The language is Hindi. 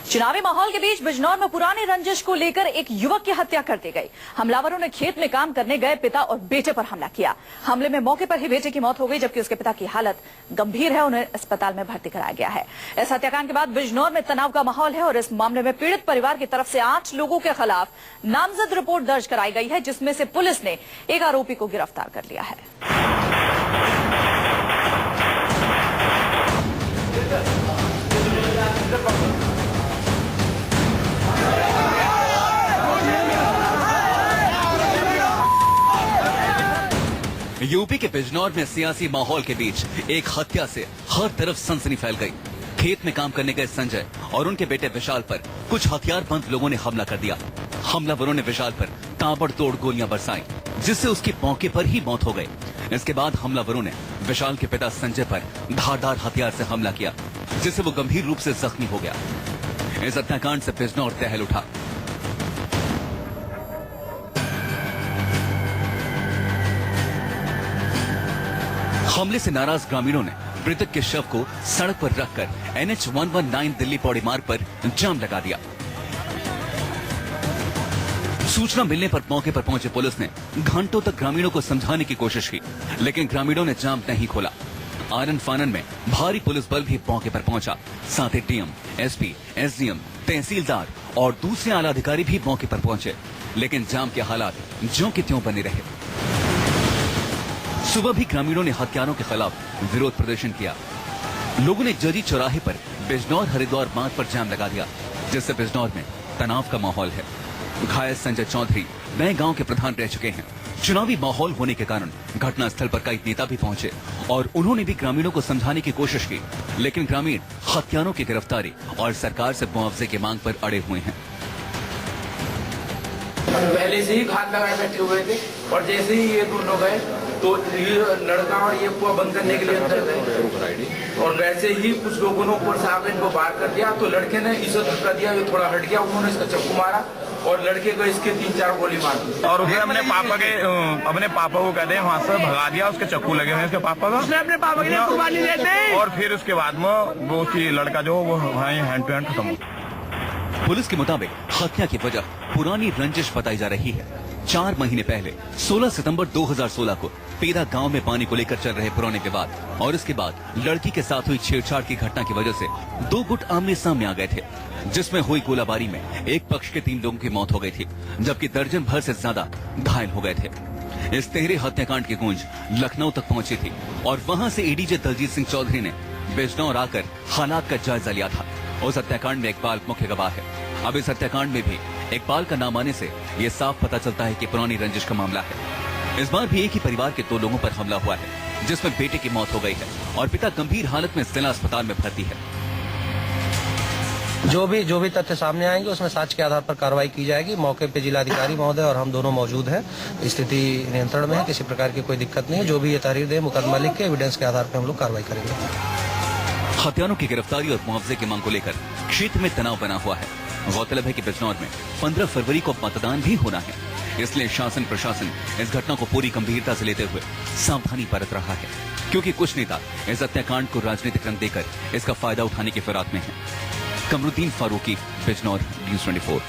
चुनावी माहौल के बीच बिजनौर में पुरानी रंजिश को लेकर एक युवक की हत्या कर दी गई। हमलावरों ने खेत में काम करने गए पिता और बेटे पर हमला किया। हमले में मौके पर ही बेटे की मौत हो गई, जबकि उसके पिता की हालत गंभीर है। उन्हें अस्पताल में भर्ती कराया गया है। इस हत्याकांड के बाद बिजनौर में तनाव का माहौल है और इस मामले में पीड़ित परिवार की तरफ से 8 लोगों के खिलाफ नामजद रिपोर्ट दर्ज कराई गई है, जिसमें से पुलिस ने एक आरोपी को गिरफ्तार कर लिया है। यूपी के बिजनौर में सियासी माहौल के बीच एक हत्या से हर तरफ सनसनी फैल गई। खेत में काम करने गए संजय और उनके बेटे विशाल पर कुछ हथियारबंद लोगों ने हमला कर दिया। हमलावरों ने विशाल पर ताबड़तोड़ गोलियां बरसाई, जिससे उसकी मौके पर ही मौत हो गई। इसके बाद हमलावरों ने विशाल के पिता संजय पर धारदार हथियार से हमला किया, जिससे वो गंभीर रूप से जख्मी हो गया। इस हत्याकांड से बिजनौर दहल उठा। हमले से नाराज ग्रामीणों ने मृतक के शव को सड़क पर रखकर NH 119 दिल्ली पौड़ी मार्ग पर जाम लगा दिया। सूचना मिलने पर मौके पर पहुंचे पुलिस ने घंटों तक ग्रामीणों को समझाने की कोशिश की, लेकिन ग्रामीणों ने जाम नहीं खोला। आनन फानन में भारी पुलिस बल भी मौके पर पहुंचा। साथ ही DM, SP, SDM, तहसीलदार और दूसरे आला अधिकारी भी मौके पर पहुंचे, लेकिन जाम के हालात ज्यों के त्यों बने रहे। सुबह भी ग्रामीणों ने हत्यारों के खिलाफ विरोध प्रदर्शन किया। लोगों ने जजी चौराहे पर बिजनौर हरिद्वार मार्ग पर जाम लगा दिया, जिससे बिजनौर में तनाव का माहौल है। घायल संजय चौधरी नए गांव के प्रधान रह चुके हैं। चुनावी माहौल होने के कारण घटनास्थल पर कई नेता भी पहुंचे और उन्होंने भी ग्रामीणों को समझाने की कोशिश की, लेकिन ग्रामीण हत्यारों की गिरफ्तारी और सरकार से मुआवजे की मांग पर अड़े हुए हैं। पहले से ही घात लगाए बैठे हुए थे और जैसे ही ये दोनों गए तो ये लड़का और ये कुआं बंद करने के लिए अंदर गए और वैसे ही कुछ लोगों ने ऊपर से आकर इनको बाहर कर दिया। तो लड़के ने इसे धक्का दिया, ये थोड़ा हट गया, उन्होंने इसका चाकू मारा और लड़के को इसके 3-4 गोली मार दी और उसने अपने पापा को कहते हैं वहाँ से भगा दिया। उसके चक्कू लगे हुए उसके पापा का, उसने अपने पापा के लिए कुर्बानी देते और फिर उसके बाद में वो लड़का जो वो हैंड टू हैंड खत्म हो। पुलिस के मुताबिक हत्या की वजह पुरानी रंजिश बताई जा रही है। 4 महीने पहले 16 सितंबर 2016 को पेरा गांव में पानी को लेकर चल रहे पुराने विवाद और इसके बाद लड़की के साथ हुई छेड़छाड़ की घटना की वजह से 2 गुट आमने सामने आ गए थे, जिसमें हुई गोलाबारी में एक पक्ष के 3 लोगों की मौत हो गई थी, जबकि दर्जन भर से ज्यादा घायल हो गए थे। इस तेहरे हत्याकांड की गूंज लखनऊ तक पहुंची थी और वहां से ADJ दलजीत सिंह चौधरी ने बिजनौर आकर हालात का जायजा लिया था। उस हत्याकांड में इकबाल मुख्य गवाह है। अब इस हत्याकांड में भी इकबाल का नाम आने से ये साफ पता चलता है कि पुरानी रंजिश का मामला है। इस बार भी एक ही परिवार के 2 लोगों पर हमला हुआ है, जिसमें बेटे की मौत हो गई है और पिता गंभीर हालत में जिला अस्पताल में भर्ती है। जो भी तथ्य सामने आएंगे उसमें साक्ष्य के आधार पर कार्रवाई की जाएगी। मौके पे जिलाधिकारी महोदय और हम दोनों मौजूद हैं। स्थिति नियंत्रण में है, किसी प्रकार की कोई दिक्कत नहीं है। जो भी ये तहरीर दे मुकदमा लिख के एविडेंस के आधार पर हम लोग कार्रवाई करेंगे। हत्यारों की गिरफ्तारी और मुआवजे की मांग को लेकर क्षेत्र में तनाव बना हुआ है। गौरतलब है कि बिजनौर में 15 फरवरी को मतदान भी होना है, इसलिए शासन प्रशासन इस घटना को पूरी गंभीरता से लेते हुए सावधानी बरत रहा है, क्योंकि कुछ नेता इस हत्याकांड को राजनीतिक रंग देकर इसका फायदा उठाने की फिराक में हैं। कमरुद्दीन फारूकी, बिजनौर, News 24।